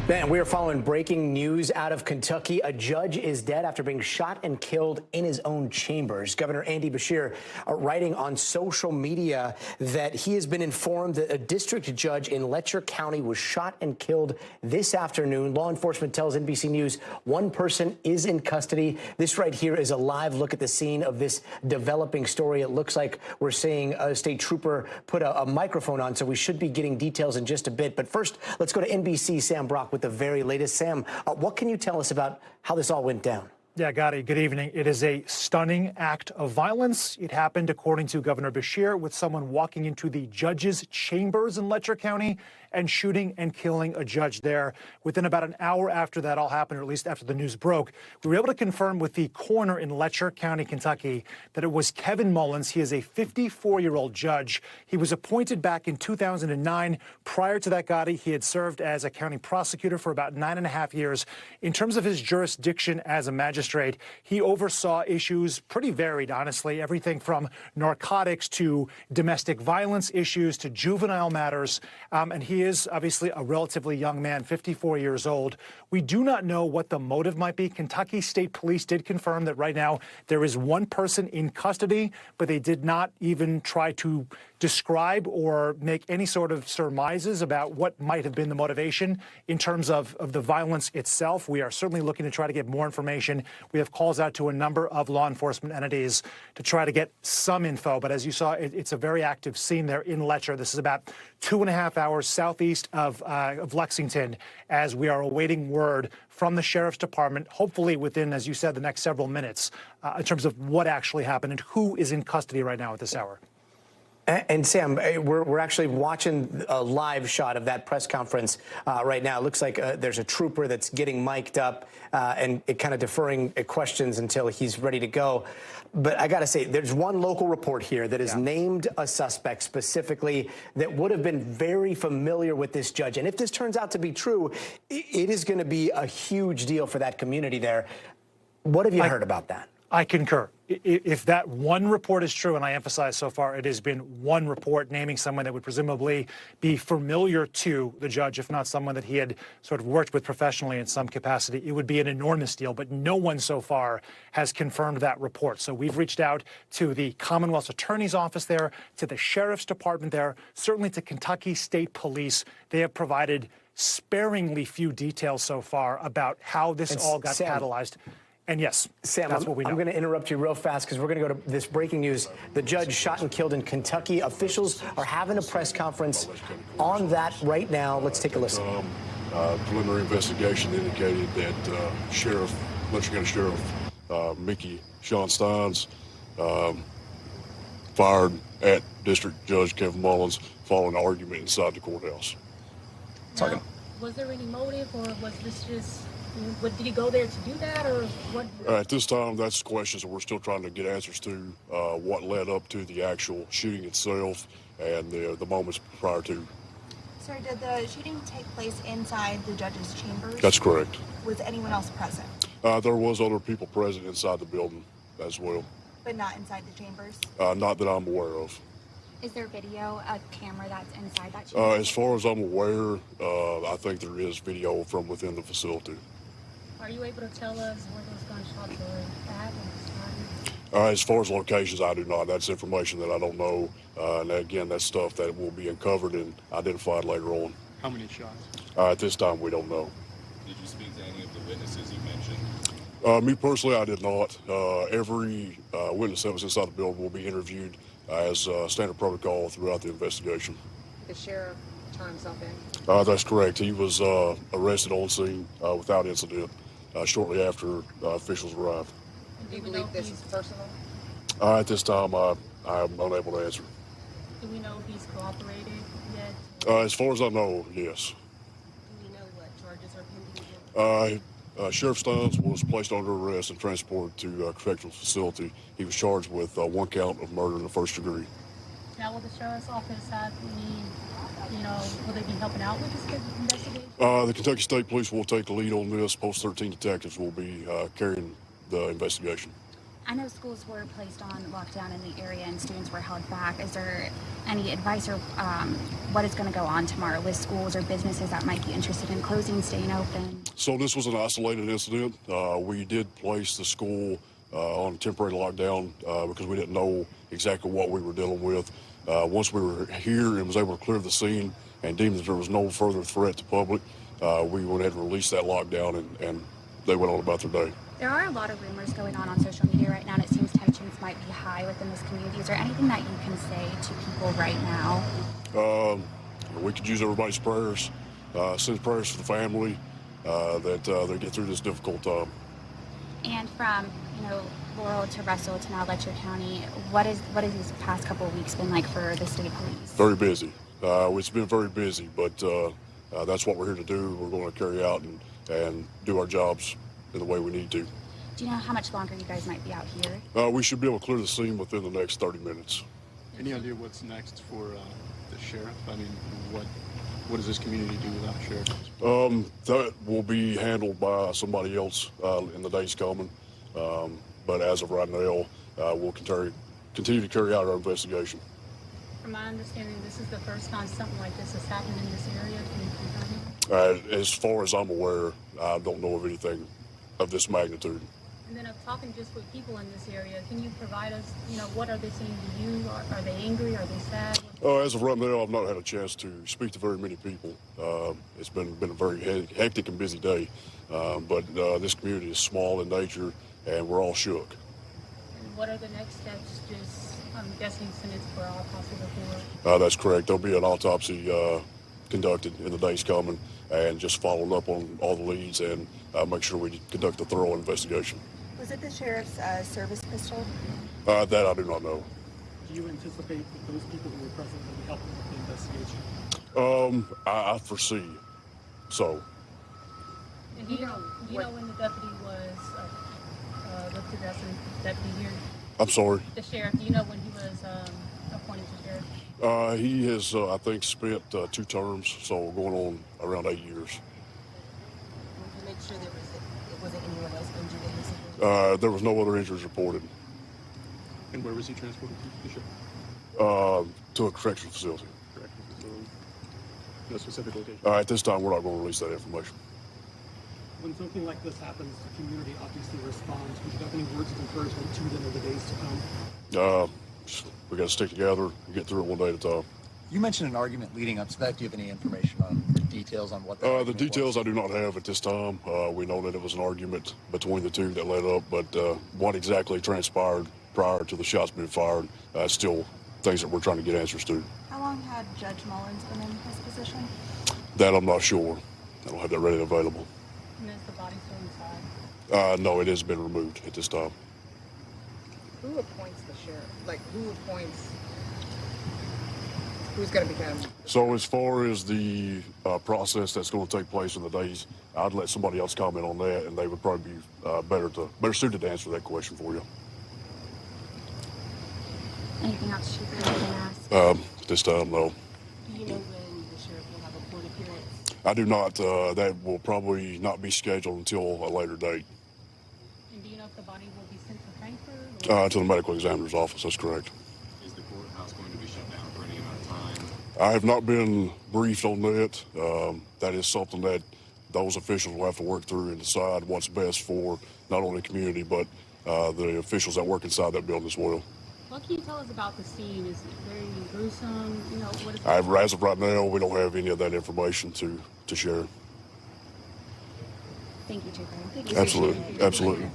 Ben, we are following breaking news out of Kentucky. A judge is dead after being shot and killed in his own chambers. Governor Andy Beshear writing on social media that he has been informed that a district judge in Letcher County was shot and killed this afternoon. Law enforcement tells NBC News one person is in custody. This right here is a live look at the scene of this developing story. It looks like we're seeing a state trooper put a microphone on, so we should be getting details in just a bit. But first, let's go to NBC Sam Brock with the very latest. Sam, what can you tell us about how this all went down? Yeah, Gadi, good evening. It is a stunning act of violence. It happened, according to Governor Beshear, with someone walking into the judge's chambers in Letcher County and shooting and killing a judge there. Within about an hour after that all happened, or at least after the news broke, we were able to confirm with the coroner in Letcher County, Kentucky, that it was Kevin Mullins. He is a 54-year-old judge. He was appointed back in 2009. Prior to that, Gadi, he had served as a county prosecutor for about 9.5 years. In terms of his jurisdiction as a magistrate, he oversaw issues pretty varied, honestly, everything from narcotics to domestic violence issues to juvenile matters, and he is obviously a relatively young man, 54 years old. We do not know what the motive might be. Kentucky State Police did confirm that right now there is one person in custody, but they did not even try to describe or make any sort of surmises about what might have been the motivation in terms of the violence itself. We are certainly looking to try to get more information. We have calls out to a number of law enforcement entities to try to get some info. But as you saw, it's a very active scene there in Letcher. This is about 2.5 hours southeast of Lexington, as we are awaiting word from the sheriff's department, hopefully within, as you said, the next several minutes, in terms of what actually happened and who is in custody right now at this hour. And Sam, we're actually watching a live shot of that press conference right now. It looks like there's a trooper that's getting mic'd up and it kind of deferring questions until he's ready to go. But I got to say, there's one local report here that has named a suspect specifically that would have been very familiar with this judge. And if this turns out to be true, it is going to be a huge deal for that community there. What have you heard about that? I concur. If that one report is true, and I emphasize so far it has been one report naming someone that would presumably be familiar to the judge, if not someone that he had sort of worked with professionally in some capacity, it would be an enormous deal. But no one so far has confirmed that report. So we've reached out to the Commonwealth's Attorney's Office there, to the Sheriff's Department there, certainly to Kentucky State Police. They have provided sparingly few details so far about how this all got catalyzed. And yes, Sam, that's what we know. I'm going to interrupt you real fast because we're going to go to this breaking news. The judge shot and killed in Kentucky. Officials are having a press conference on that right now. Let's take a listen. Preliminary investigation indicated that Letcher County Sheriff Mickey Sean Steins fired at District Judge Kevin Mullins following an argument inside the courthouse. Now, was there any motive, or was this just... Did he go there to do that, or what? At this time, that's questions that we're still trying to get answers to. What led up to the actual shooting itself and the moments prior to. Sir, did the shooting take place inside the judge's chambers? That's correct. Was anyone else present? There was other people present inside the building as well. But not inside the chambers? Not that I'm aware of. Is there video, a camera that's inside that chamber? As far as I'm aware, I think there is video from within the facility. Are you able to tell us where those gunshots were at? As far as locations, I do not. That's information that I don't know. And again, that's stuff that will be uncovered and identified later on. How many shots? At this time, we don't know. Did you speak to any of the witnesses you mentioned? Me personally, I did not. Every witness that was inside the building will be interviewed as standard protocol throughout the investigation. The sheriff turned something? That's correct. He was arrested on scene without incident shortly after officials arrived. Do you believe this is personal? At this time, I am unable to answer. Do we know if he's cooperated yet? As far as I know, yes. Do we know what charges are pending? Sheriff Steins was placed under arrest and transported to a correctional facility. He was charged with one count of murder in the first degree. Now, will the sheriff's office have any, will they be helping out with this investigation? The Kentucky State Police will take the lead on this. Post 13 detectives will be carrying the investigation. I know schools were placed on lockdown in the area and students were held back. Is there any advice or what is going to go on tomorrow with schools or businesses that might be interested in closing, staying open? So this was an isolated incident. We did place the school on a temporary lockdown because we didn't know exactly what we were dealing with. Once we were here and was able to clear the scene and deemed that there was no further threat to public, we went ahead and released that lockdown, and they went on about their day. There are a lot of rumors going on social media right now, and it seems tensions might be high within this community. Is there anything that you can say to people right now? We could use everybody's prayers, send prayers for the family, that they get through this difficult time. And from, Laurel to Russell to now Letcher County, what is these past couple of weeks been like for the state police? Very busy. It's been very busy, but that's what we're here to do. We're going to carry out and do our jobs in the way we need to. Do you know how much longer you guys might be out here? We should be able to clear the scene within the next 30 minutes. Any idea what's next for the sheriff? I mean, what does this community do without a sheriff? That will be handled by somebody else in the days coming. But as of right now, we'll continue to carry out our investigation. From my understanding, this is the first time something like this has happened in this area. Can you confirm it? As far as I'm aware, I don't know of anything of this magnitude. And then talking just with people in this area, can you provide us, what are they saying to you? Are they angry? Are they sad? As of right now, I've not had a chance to speak to very many people. It's been a very hectic and busy day. But this community is small in nature, and we're all shook. And what are the next steps? I'm guessing send it for autopsy report. That's correct. There'll be an autopsy conducted in the days coming, and just following up on all the leads and make sure we conduct a thorough investigation. Was it the sheriff's service pistol? That I do not know. Do you anticipate that those people who were present will be helping with the investigation? I foresee so. And do you know when the deputy was lifted as a deputy here? I'm sorry? The sheriff, do you know when he was appointed to sheriff? He has, I think, spent 2 terms, so going on around 8 years. To make sure there wasn't anyone else injured in this situation? There was no other injuries reported. And where was he transported to, the sheriff? To a correctional facility. Correctional facility. No specific location? At this time, we're not going to release that information. When something like this happens, the community obviously responds. Would you have any words of encouragement to them in the days to come? We got to stick together and get through it one day at a time. You mentioned an argument leading up to that. Do you have any information on details on what that The details was? I do not have at this time. We know that it was an argument between the two that led up, but what exactly transpired prior to the shots being fired, still things that we're trying to get answers to. How long had Judge Mullins been in his position? That I'm not sure. I don't have that ready and available. And is the body still inside? No, it has been removed at this time. Who appoints the sheriff? Like, who appoints? Who's going to become? So as far as the process that's going to take place in the days, I'd let somebody else comment on that, and they would probably be better suited to answer that question for you. Anything else you can ask? At this time, no. Do you know when the sheriff will have a court appearance? I do not. That will probably not be scheduled until a later date. And do you know if the body will be sent to Frankfurt? To the medical examiner's office, that's correct. Is the courthouse going to be shut down for any amount of time? I have not been briefed on that. That is something that those officials will have to work through and decide what's best for not only the community, but the officials that work inside that building as well. What can you tell us about the scene? Is it very gruesome? What is it? As of right now, we don't have any of that information to share. Thank you, Chief. Absolutely.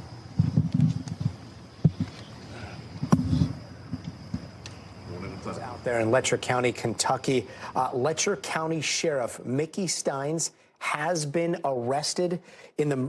Out there in Letcher County, Kentucky, Letcher County Sheriff Mickey Steins has been arrested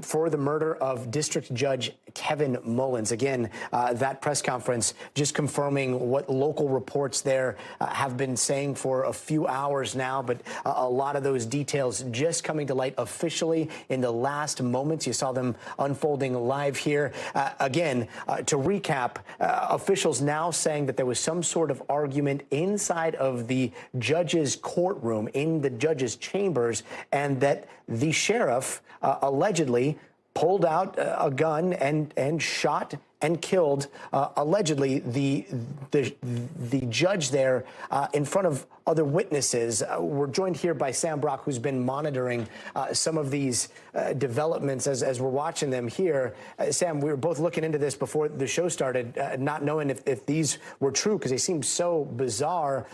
for the murder of District Judge Kevin Mullins. Again, that press conference just confirming what local reports there have been saying for a few hours now, but a lot of those details just coming to light officially in the last moments. You saw them unfolding live here. Again, to recap, officials now saying that there was some sort of argument inside of the judge's courtroom, in the judge's chambers, and that the sheriff allegedly pulled out a gun and shot and killed, allegedly, the judge there in front of other witnesses. We're joined here by Sam Brock, who's been monitoring some of these developments as we're watching them here. Sam, we were both looking into this before the show started, not knowing if these were true because they seemed so bizarre.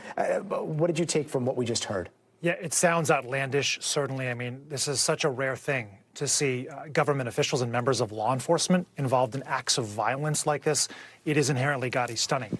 What did you take from what we just heard? Yeah, it sounds outlandish, certainly. I mean, this is such a rare thing to see government officials and members of law enforcement involved in acts of violence like this. It is inherently, Gadi, stunning.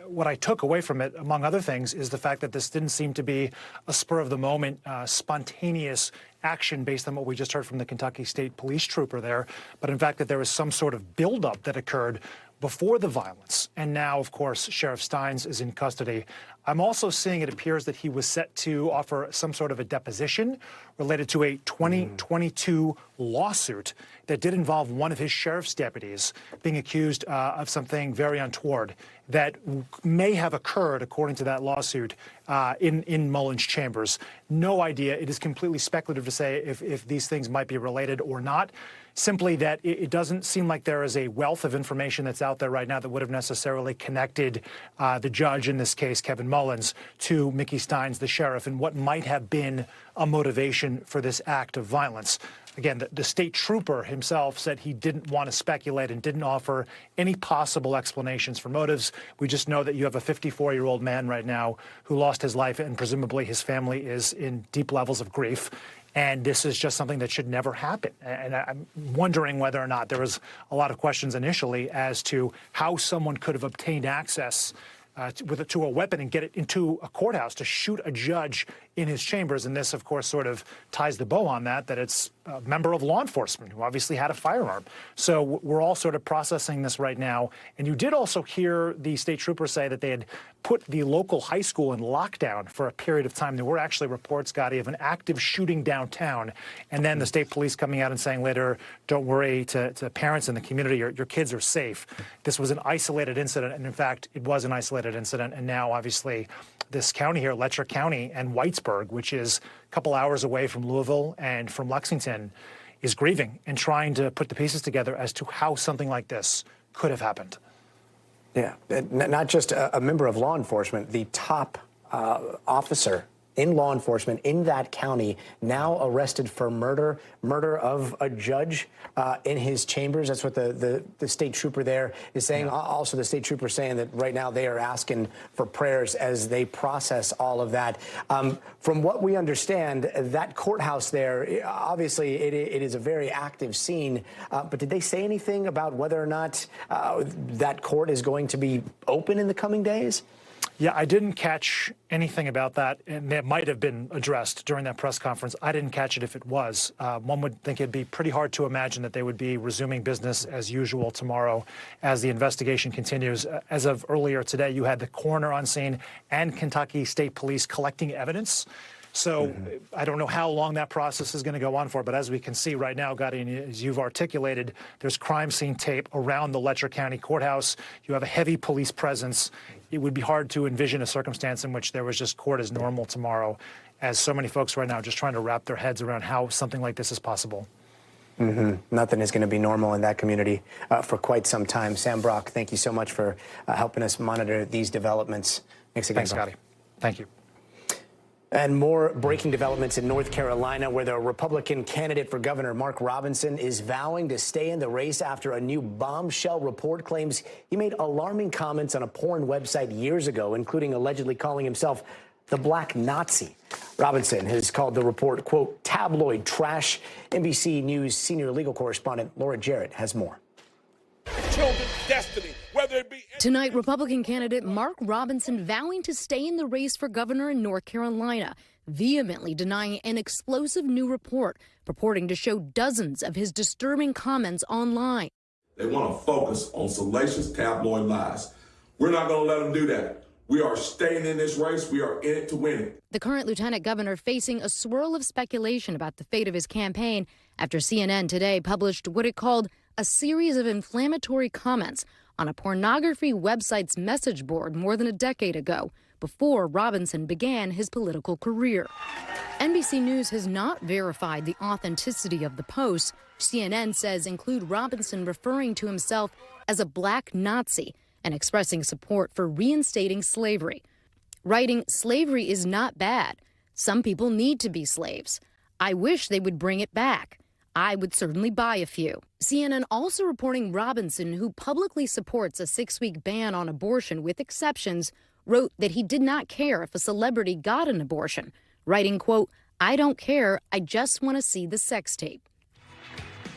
What I took away from it, among other things, is the fact that this didn't seem to be a spur-of-the-moment, spontaneous action based on what we just heard from the Kentucky State Police trooper there, but in fact that there was some sort of buildup that occurred before the violence. And now, of course, Sheriff Steins is in custody. I'm also seeing it appears that he was set to offer some sort of a deposition related to a 2022 lawsuit that did involve one of his sheriff's deputies being accused of something very untoward that may have occurred, according to that lawsuit, in Mullins' chambers. No idea. It is completely speculative to say if these things might be related or not. Simply that it doesn't seem like there is a wealth of information that's out there right now that would have necessarily connected the judge, in this case, Kevin Mullins, to Mickey Steins, the sheriff, and what might have been a motivation for this act of violence. Again, the state trooper himself said he didn't want to speculate and didn't offer any possible explanations for motives. We just know that you have a 54-year-old man right now who lost his life, and presumably his family is in deep levels of grief. And this is just something that should never happen. And I'm wondering whether or not there was a lot of questions initially as to how someone could have obtained access to a weapon and get it into a courthouse to shoot a judge in his chambers. And this, of course, sort of ties the bow on that it's a member of law enforcement who obviously had a firearm. So we're all sort of processing this right now. And you did also hear the state trooper say that they had put the local high school in lockdown for a period of time. There were actually reports, Gadi, of an active shooting downtown. And then the state police coming out and saying later, don't worry, to parents in the community, your kids are safe. This was an isolated incident. And in fact, it was an isolated incident. And now, obviously, this county here, Letcher County and Whitesburg, which is a couple hours away from Louisville and from Lexington, is grieving and trying to put the pieces together as to how something like this could have happened. Yeah, not just a member of law enforcement, the top officer in law enforcement in that county now arrested for murder of a judge in his chambers. That's what the state trooper there is saying. Yeah. Also, the state trooper saying that right now they are asking for prayers as they process all of that. From what we understand, that courthouse there, obviously it is a very active scene. But did they say anything about whether or not that court is going to be open in the coming days? Yeah, I didn't catch anything about that, and it might have been addressed during that press conference. I didn't catch it if it was. One would think it'd be pretty hard to imagine that they would be resuming business as usual tomorrow as the investigation continues. As of earlier today, you had the coroner on scene and Kentucky State Police collecting evidence. So I don't know how long that process is going to go on for, but as we can see right now, Gadi, as you've articulated, there's crime scene tape around the Letcher County Courthouse. You have a heavy police presence. It would be hard to envision a circumstance in which there was just court as normal tomorrow, as so many folks right now are just trying to wrap their heads around how something like this is possible. Nothing is going to be normal in that community for quite some time. Sam Brock, thank you so much for helping us monitor these developments. Thanks again, Gadi. Thank you. And more breaking developments in North Carolina, where the Republican candidate for governor, Mark Robinson, is vowing to stay in the race after a new bombshell report claims he made alarming comments on a porn website years ago, including allegedly calling himself the Black Nazi. Robinson has called the report, quote, tabloid trash. NBC News senior legal correspondent Laura Jarrett has more. Children's destiny, whether it be... Tonight, Republican candidate Mark Robinson vowing to stay in the race for governor in North Carolina, vehemently denying an explosive new report purporting to show dozens of his disturbing comments online. They want to focus on salacious tabloid lies. We're not going to let them do that. We are staying in this race. We are in it to win it. The current lieutenant governor facing a swirl of speculation about the fate of his campaign after CNN today published what it called a series of inflammatory comments on a pornography website's message board more than a decade ago, before Robinson began his political career. NBC News has not verified the authenticity of the posts. CNN says include Robinson referring to himself as a black Nazi and expressing support for reinstating slavery. Writing, "Slavery is not bad. Some people need to be slaves. I wish they would bring it back. I would certainly buy a few." CNN also reporting Robinson, who publicly supports a 6-week ban on abortion with exceptions, wrote that he did not care if a celebrity got an abortion, writing, quote, "I don't care. I just want to see the sex tape."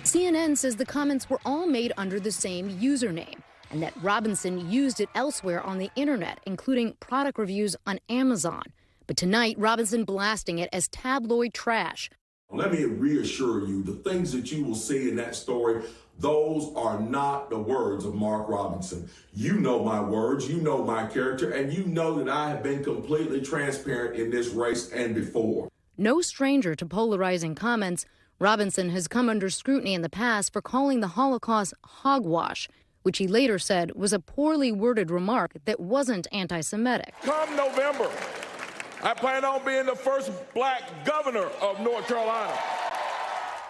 CNN says the comments were all made under the same username and that Robinson used it elsewhere on the internet, including product reviews on Amazon. But tonight, Robinson blasting it as tabloid trash. Let me reassure you, the things that you will see in that story, those are not the words of Mark Robinson. You know my words, you know my character, and you know that I have been completely transparent in this race and before. No stranger to polarizing comments, Robinson has come under scrutiny in the past for calling the Holocaust hogwash, which he later said was a poorly worded remark that wasn't anti-Semitic. Come November, I plan on being the first black governor of North Carolina.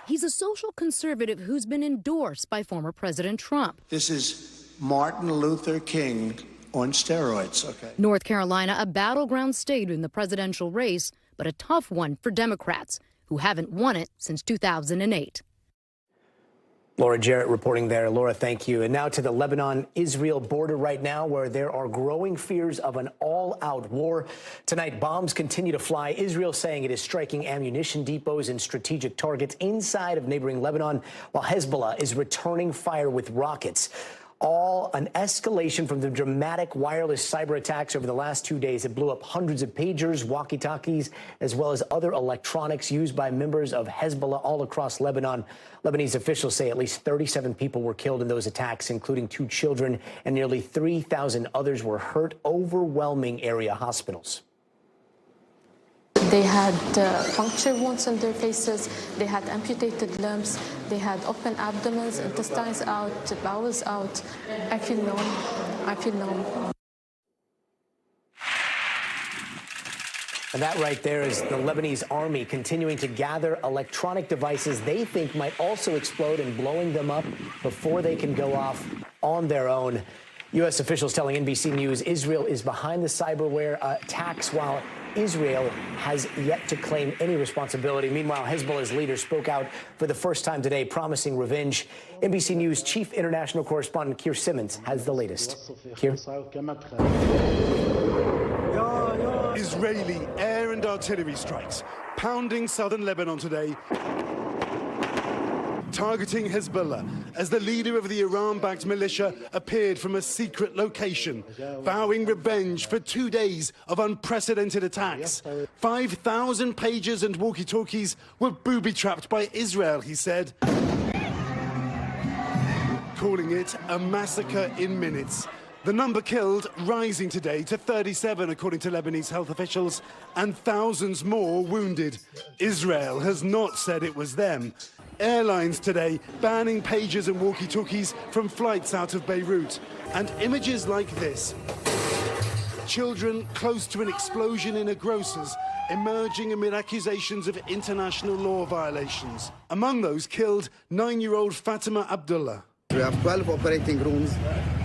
He's a social conservative who's been endorsed by former President Trump. This is Martin Luther King on steroids, okay? North Carolina, a battleground state in the presidential race, but a tough one for Democrats, who haven't won it since 2008. Laura Jarrett reporting there. Laura, thank you. And now to the Lebanon-Israel border right now, where there are growing fears of an all-out war. Tonight, bombs continue to fly. Israel saying it is striking ammunition depots and strategic targets inside of neighboring Lebanon, while Hezbollah is returning fire with rockets. All an escalation from the dramatic wireless cyber attacks over the last 2 days. It blew up hundreds of pagers, walkie-talkies, as well as other electronics used by members of Hezbollah all across Lebanon. Lebanese officials say at least 37 people were killed in those attacks, including 2 children, and nearly 3,000 others were hurt, overwhelming area hospitals. They had puncture wounds on their faces, they had amputated limbs, they had open abdomens, intestines out, bowels out. I feel numb. I feel numb. And that right there is the Lebanese army continuing to gather electronic devices they think might also explode and blowing them up before they can go off on their own. U.S. officials telling NBC News Israel is behind the cyberware attacks, while Israel has yet to claim any responsibility. Meanwhile, Hezbollah's leader spoke out for the first time today, promising revenge. NBC News chief international correspondent Keir Simmons has the latest. Keir? Israeli air and artillery strikes pounding southern Lebanon today, targeting Hezbollah as the leader of the Iran-backed militia appeared from a secret location, vowing revenge for 2 days of unprecedented attacks. 5,000 pagers and walkie-talkies were booby-trapped by Israel, he said, calling it a massacre in minutes. The number killed rising today to 37, according to Lebanese health officials, and thousands more wounded. Israel has not said it was them. Airlines today banning pagers and walkie-talkies from flights out of Beirut. And images like this. Children close to an explosion in a grocer's emerging amid accusations of international law violations. Among those killed, 9-year-old Fatima Abdullah. We have 12 operating rooms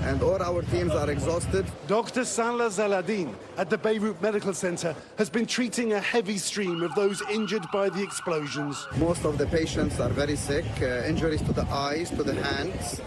and all our teams are exhausted. Dr. Salah Zaladin at the Beirut Medical Center has been treating a heavy stream of those injured by the explosions. Most of the patients are very sick, injuries to the eyes, to the hands.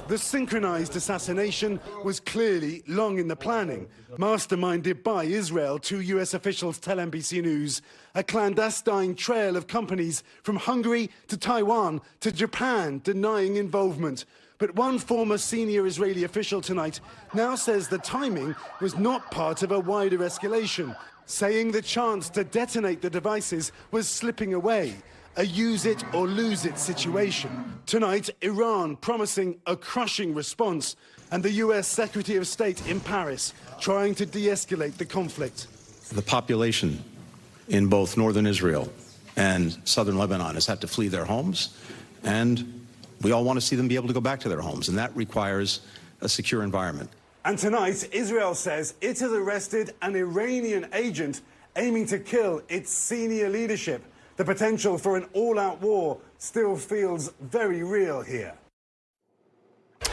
The synchronized assassination was clearly long in the planning, masterminded by Israel, 2 U.S. officials tell NBC News. A clandestine trail of companies from Hungary to Taiwan to Japan denying involvement. But one former senior Israeli official tonight now says the timing was not part of a wider escalation, saying the chance to detonate the devices was slipping away. A use-it-or-lose-it situation. Tonight, Iran promising a crushing response, and the U.S. Secretary of State in Paris trying to de-escalate the conflict. The population in both northern Israel and southern Lebanon has had to flee their homes, and we all want to see them be able to go back to their homes, and that requires a secure environment. And tonight, Israel says it has arrested an Iranian agent aiming to kill its senior leadership. The potential for an all-out war still feels very real here.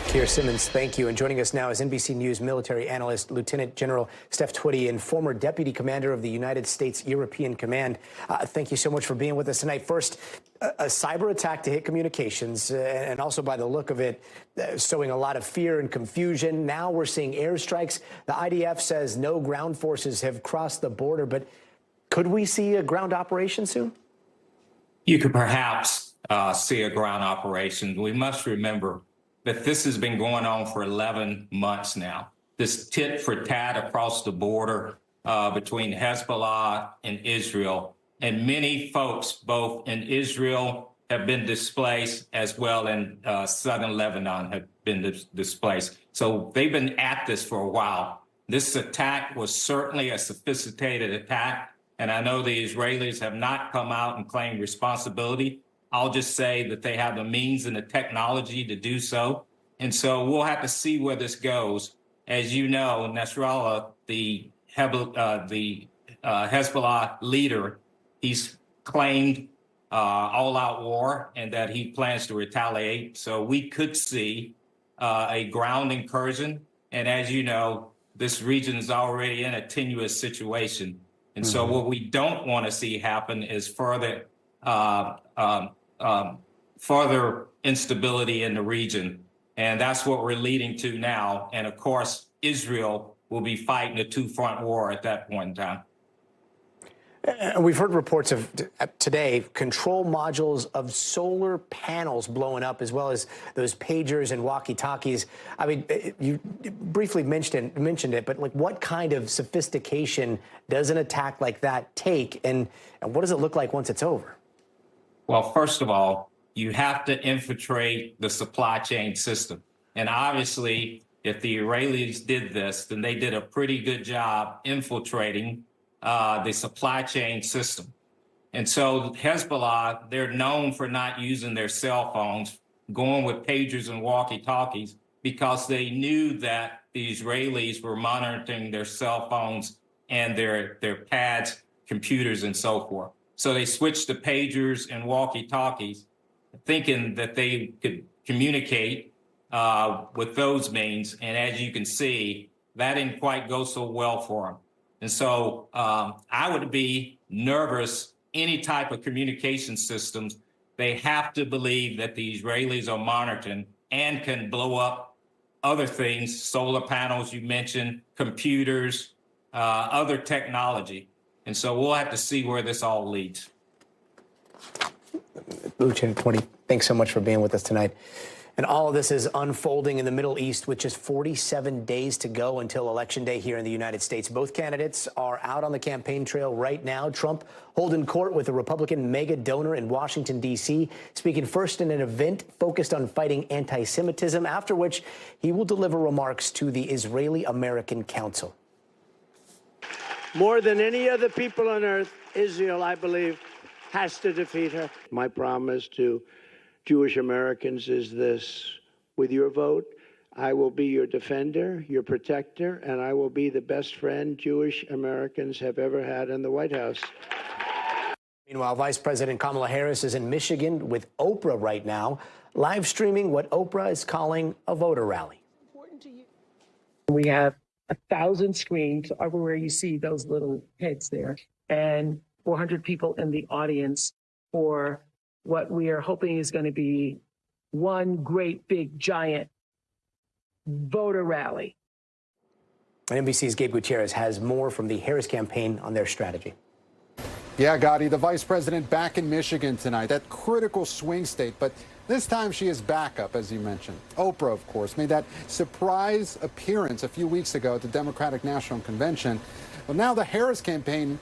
Keir Simmons, thank you. And joining us now is NBC News military analyst Lieutenant General Sept Twitty and former Deputy Commander of the United States European Command. Thank you so much for being with us tonight. First, a cyber attack to hit communications, and also by the look of it, sowing a lot of fear and confusion. Now we're seeing airstrikes. The IDF says no ground forces have crossed the border, but could we see a ground operation soon? You could perhaps see a ground operation. We must remember that this has been going on for 11 months now. This tit for tat across the border between Hezbollah and Israel. And many folks, both in Israel, have been displaced, as well in southern Lebanon have been displaced. So they've been at this for a while. This attack was certainly a sophisticated attack. And I know the Israelis have not come out and claimed responsibility. I'll just say that they have the means and the technology to do so. And so we'll have to see where this goes. As you know, Nasrallah, the Hezbollah leader, he's claimed all-out war and that he plans to retaliate. So we could see a ground incursion. And as you know, this region is already in a tenuous situation. And so what we don't want to see happen is further instability in the region. And that's what we're leading to now. And of course, Israel will be fighting a two-front war at that point in time. And we've heard reports of today control modules of solar panels blowing up, as well as those pagers and walkie-talkies. I mean, you briefly mentioned it, but like, what kind of sophistication does an attack like that take, and what does it look like once it's over? Well, first of all, you have to infiltrate the supply chain system. And obviously, if the Israelis did this, then they did a pretty good job infiltrating the supply chain system. And so Hezbollah, they're known for not using their cell phones, going with pagers and walkie-talkies, because they knew that the Israelis were monitoring their cell phones and their pads, computers, and so forth. So they switched to pagers and walkie-talkies, thinking that they could communicate with those means. And as you can see, that didn't quite go so well for them. And so I would be nervous, any type of communication systems, they have to believe that the Israelis are monitoring and can blow up other things, solar panels you mentioned, computers, other technology. And so we'll have to see where this all leads. Lieutenant Twitty, thanks so much for being with us tonight. And all of this is unfolding in the Middle East with just 47 days to go until Election Day here in the United States. Both candidates are out on the campaign trail right now. Trump holding court with a Republican mega donor in Washington, D.C., speaking first in an event focused on fighting anti-Semitism, after which he will deliver remarks to the Israeli-American Council. More than any other people on earth, Israel, I believe, has to defeat her. My promise to Jewish Americans is this: with your vote, I will be your defender, your protector, and I will be the best friend Jewish Americans have ever had in the White House. Meanwhile, Vice President Kamala Harris is in Michigan with Oprah right now, live streaming what Oprah is calling a voter rally. We have 1,000 screens everywhere you see those little heads there, and 400 people in the audience for what we are hoping is going to be one great big giant voter rally. And NBC's Gabe Gutierrez has more from the Harris campaign on their strategy. Yeah, Gadi, the vice president back in Michigan tonight, that critical swing state, but this time she is backup, as you mentioned. Oprah, of course, made that surprise appearance a few weeks ago at the Democratic National Convention. Well, now the Harris campaign,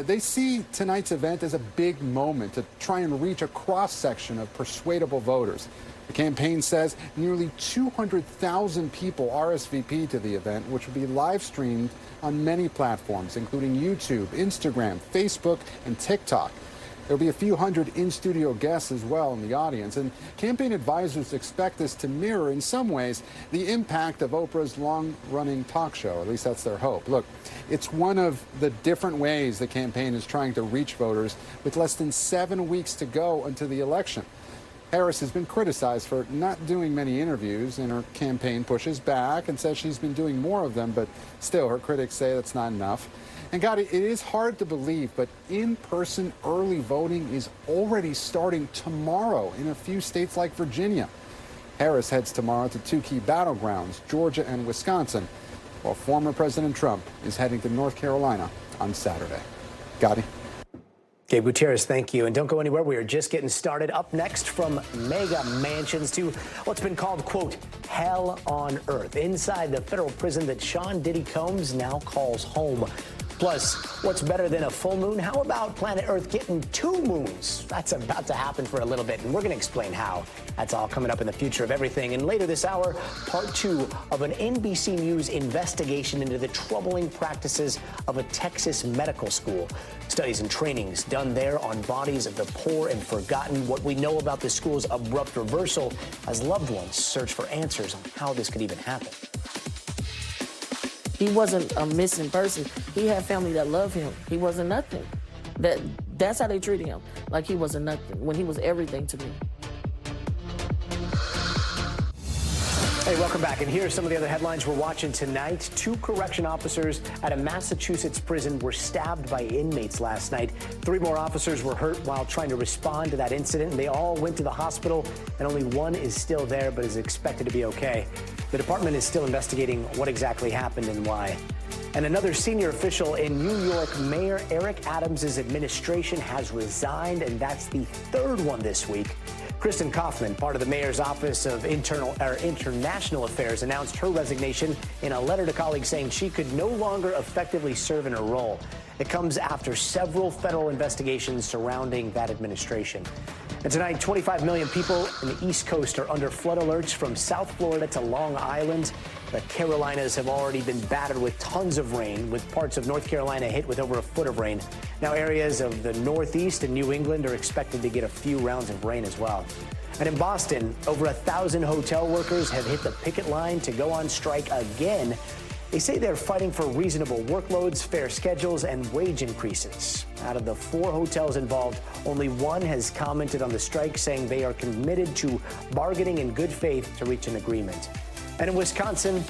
they see tonight's event as a big moment to try and reach a cross-section of persuadable voters. The campaign says nearly 200,000 people RSVP to the event, which will be live streamed on many platforms, including YouTube, Instagram, Facebook, and TikTok. There'll be a few hundred in-studio guests as well in the audience, and campaign advisors expect this to mirror, in some ways, the impact of Oprah's long-running talk show. At least that's their hope. Look, it's one of the different ways the campaign is trying to reach voters with less than 7 weeks to go until the election. Harris has been criticized for not doing many interviews, and her campaign pushes back and says she's been doing more of them, but still, her critics say that's not enough. And Gadi, it is hard to believe, but in-person early voting is already starting tomorrow in a few states like Virginia. Harris heads tomorrow to two key battlegrounds, Georgia and Wisconsin, while former President Trump is heading to North Carolina on Saturday. Gadi. Gabe Gutierrez, thank you. And don't go anywhere. We are just getting started. Up next, from mega mansions to what's been called, quote, hell on earth, inside the federal prison that Sean Diddy Combs now calls home. Plus, what's better than a full moon? How about planet Earth getting 2 moons? That's about to happen for a little bit, and we're going to explain how. That's all coming up in the future of everything. And later this hour, part 2 of an NBC News investigation into the troubling practices of a Texas medical school. Studies and trainings done there on bodies of the poor and forgotten. What we know about the school's abrupt reversal as loved ones search for answers on how this could even happen. He wasn't a missing person. He had family that loved him. He wasn't nothing. That's how they treated him, like he wasn't nothing, when he was everything to me. Hey, welcome back. And here are some of the other headlines we're watching tonight. 2 correction officers at a Massachusetts prison were stabbed by inmates last night. 3 more officers were hurt while trying to respond to that incident. They all went to the hospital, and only 1 is still there but is expected to be okay. The department is still investigating what exactly happened and why. And another senior official in New York, Mayor Eric Adams' administration has resigned, and that's the 3rd one this week. Kristen Kaufman, part of the mayor's office of international affairs, announced her resignation in a letter to colleagues saying she could no longer effectively serve in her role. It comes after several federal investigations surrounding that administration. And tonight, 25 million people in the East Coast are under flood alerts from South Florida to Long Island. The Carolinas have already been battered with tons of rain, with parts of North Carolina hit with over a foot of rain. Now, areas of the Northeast and New England are expected to get a few rounds of rain as well. And in Boston, over 1,000 hotel workers have hit the picket line to go on strike again. They say they're fighting for reasonable workloads, fair schedules, and wage increases. Out of the 4 hotels involved, only 1 has commented on the strike, saying they are committed to bargaining in good faith to reach an agreement. And in Wisconsin,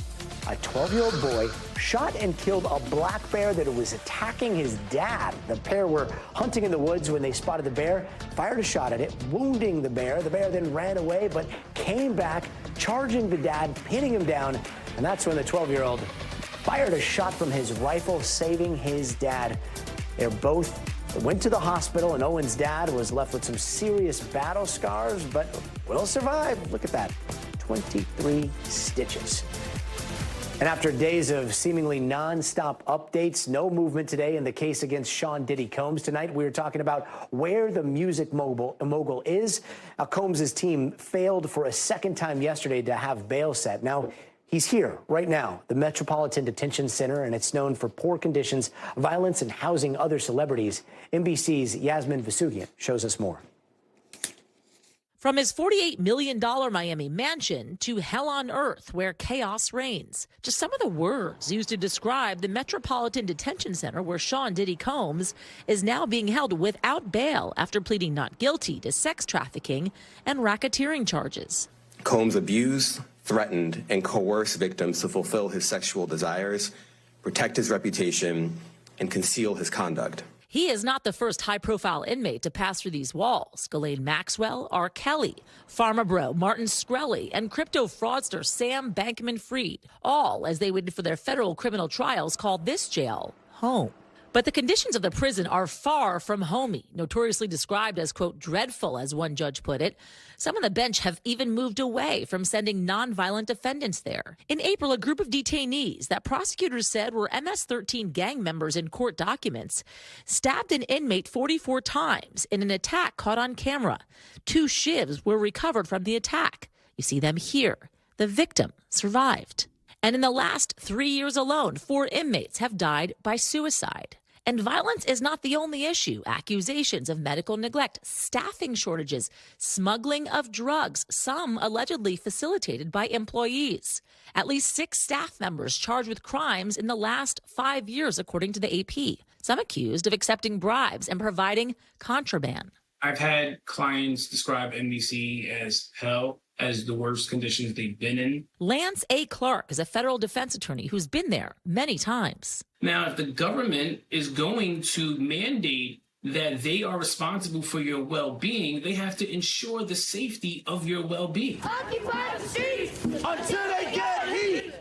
a 12-year-old boy shot and killed a black bear that was attacking his dad. The pair were hunting in the woods when they spotted the bear, fired a shot at it, wounding the bear. The bear then ran away, but came back, charging the dad, pinning him down. And that's when the 12-year-old fired a shot from his rifle, saving his dad. They both went to the hospital, and Owen's dad was left with some serious battle scars, but will survive. Look at that, 23 stitches. And after days of seemingly nonstop updates, no movement today in the case against Sean Diddy Combs. Tonight, we're talking about where the music mogul is. Now, Combs' team failed for a second time yesterday to have bail set. Now, he's here right now, the Metropolitan Detention Center, and it's known for poor conditions, violence, and housing other celebrities. NBC's Yasmin Vasugian shows us more. From his $48 million Miami mansion to hell on earth where chaos reigns. Just some of the words used to describe the Metropolitan Detention Center where Sean Diddy Combs is now being held without bail after pleading not guilty to sex trafficking and racketeering charges. Combs abused, threatened, and coerced victims to fulfill his sexual desires, protect his reputation, and conceal his conduct. He is not the first high-profile inmate to pass through these walls. Ghislaine Maxwell, R. Kelly, Pharma Bro, Martin Shkreli, and crypto fraudster Sam Bankman-Fried, all as they waited for their federal criminal trials, called this jail home. But the conditions of the prison are far from homey, notoriously described as, quote, dreadful, as one judge put it. Some on the bench have even moved away from sending nonviolent defendants there. In April, a group of detainees that prosecutors said were MS-13 gang members in court documents stabbed an inmate 44 times in an attack caught on camera. 2 shivs were recovered from the attack. You see them here. The victim survived. And in the last 3 years alone, 4 inmates have died by suicide. And violence is not the only issue. Accusations of medical neglect, staffing shortages, smuggling of drugs, some allegedly facilitated by employees. At least 6 staff members charged with crimes in the last 5 years, according to the AP. Some accused of accepting bribes and providing contraband. I've had clients describe NBC as hell, as the worst conditions they've been in. Lance A. Clark is a federal defense attorney who's been there many times. Now, if the government is going to mandate that they are responsible for your well-being, they have to ensure the safety of your well-being. Occupy the streets until they get heat.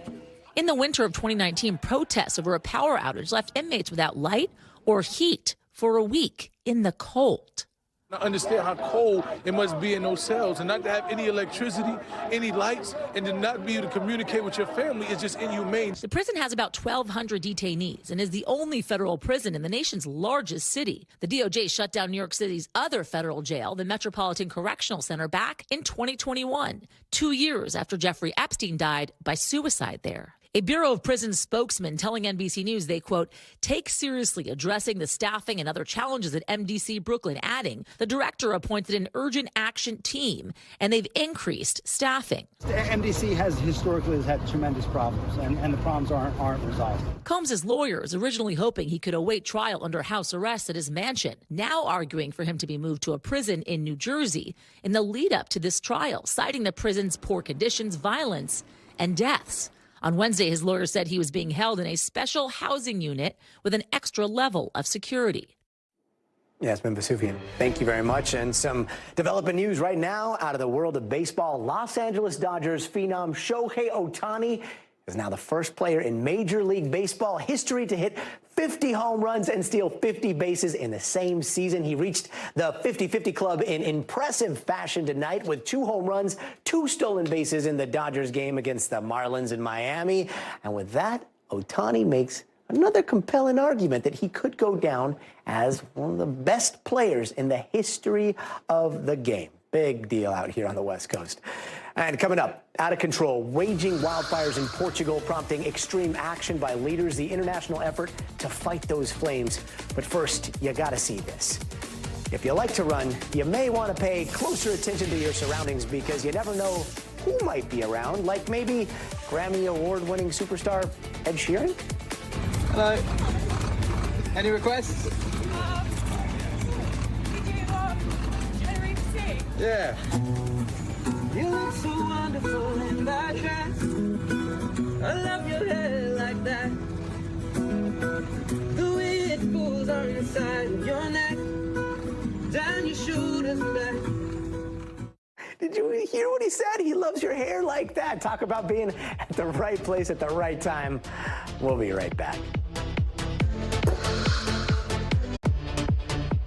In the winter of 2019, protests over a power outage left inmates without light or heat for a week in the cold. I understand how cold it must be in those cells, and not to have any electricity, any lights, and to not be able to communicate with your family is just inhumane. The prison has about 1,200 detainees and is the only federal prison in the nation's largest city. The DOJ shut down New York City's other federal jail, the Metropolitan Correctional Center, back in 2021, 2 years after Jeffrey Epstein died by suicide there. A Bureau of Prisons spokesman telling NBC News they, quote, take seriously addressing the staffing and other challenges at MDC Brooklyn, adding the director appointed an urgent action team and they've increased staffing. MDC has historically had tremendous problems, and the problems aren't resolved. Combs' lawyers originally hoping he could await trial under house arrest at his mansion, now arguing for him to be moved to a prison in New Jersey in the lead up to this trial, citing the prison's poor conditions, violence, and deaths. On Wednesday, his lawyer said he was being held in a special housing unit with an extra level of security. Yasmin Vesuvian, thank you very much. And some developing news right now out of the world of baseball. Los Angeles Dodgers phenom Shohei Ohtani is now the first player in Major League Baseball history to hit 50 home runs and steal 50 bases in the same season. He reached the 50-50 club in impressive fashion tonight with 2 home runs, 2 stolen bases in the Dodgers game against the Marlins in Miami. And with that, Ohtani makes another compelling argument that he could go down as one of the best players in the history of the game. Big deal out here on the West Coast. And coming up, out of control, raging wildfires in Portugal prompting extreme action by leaders, the international effort to fight those flames. But first, you gotta see this. If you like to run, you may want to pay closer attention to your surroundings because you never know who might be around, like maybe Grammy Award-winning superstar Ed Sheeran. Hello. Any requests? Yeah. You look so wonderful in that dress. I love your hair like that. The way it falls on the side of your neck, down your shoulders and back. Did you hear what he said? He loves your hair like that. Talk about being at the right place at the right time. We'll be right back.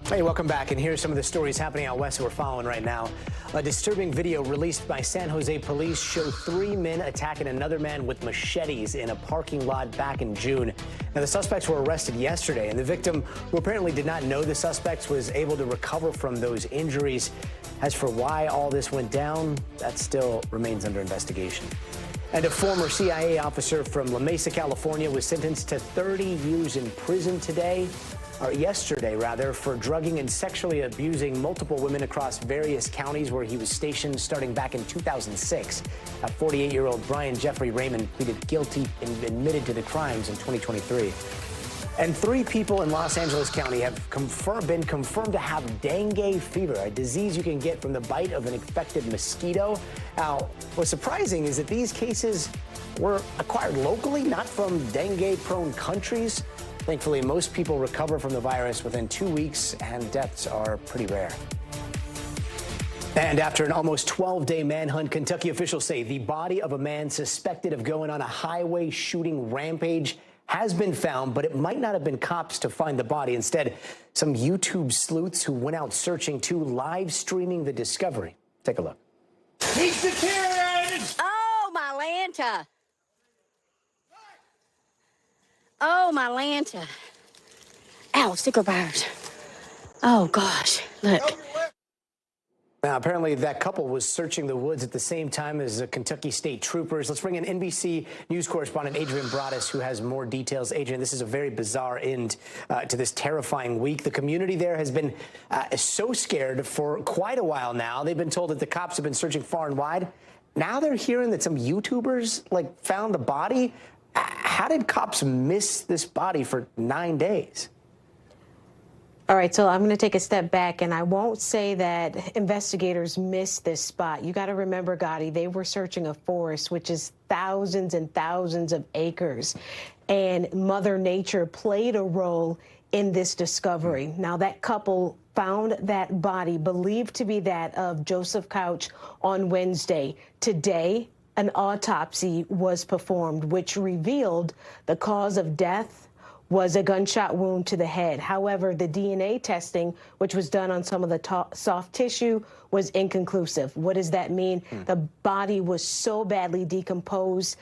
Hey, welcome back, and here's some of the stories happening out west that we're following right now. A disturbing video released by San Jose police showed 3 men attacking another man with machetes in a parking lot back in June. Now, the suspects were arrested yesterday, and the victim, who apparently did not know the suspects, was able to recover from those injuries. As for why all this went down, that still remains under investigation. And a former CIA officer from La Mesa, California, was sentenced to 30 years in prison yesterday, for drugging and sexually abusing multiple women across various counties where he was stationed starting back in 2006. A 48-year-old Brian Jeffrey Raymond pleaded guilty and admitted to the crimes in 2023. And 3 people in Los Angeles County have been confirmed to have dengue fever, a disease you can get from the bite of an infected mosquito. Now, what's surprising is that these cases were acquired locally, not from dengue-prone countries. Thankfully, most people recover from the virus within 2 weeks, and deaths are pretty rare. And after an almost 12-day manhunt, Kentucky officials say the body of a man suspected of going on a highway shooting rampage has been found, but it might not have been cops to find the body. Instead, some YouTube sleuths who went out searching too, live streaming the discovery. Take a look. He's deteriorated! Oh, my Lanta. Oh, my Lanta. Ow, sticker bars. Oh, gosh. Look. Now, apparently that couple was searching the woods at the same time as the Kentucky State Troopers. Let's bring in NBC News correspondent Adrian Broadus, who has more details. Adrian, this is a very bizarre end to this terrifying week. The community there has been so scared for quite a while now. They've been told that the cops have been searching far and wide. Now they're hearing that some YouTubers found the body. How did cops miss this body for 9 days? All right, so I'm going to take a step back, and I won't say that investigators missed this spot. You got to remember, Gadi, they were searching a forest, which is thousands and thousands of acres, and Mother Nature played a role in this discovery. Now, that couple found that body, believed to be that of Joseph Couch, on Wednesday. Today, an autopsy was performed, which revealed the cause of death was a gunshot wound to the head. However, the DNA testing, which was done on some of the soft tissue, was inconclusive. What does that mean? The body was so badly decomposed,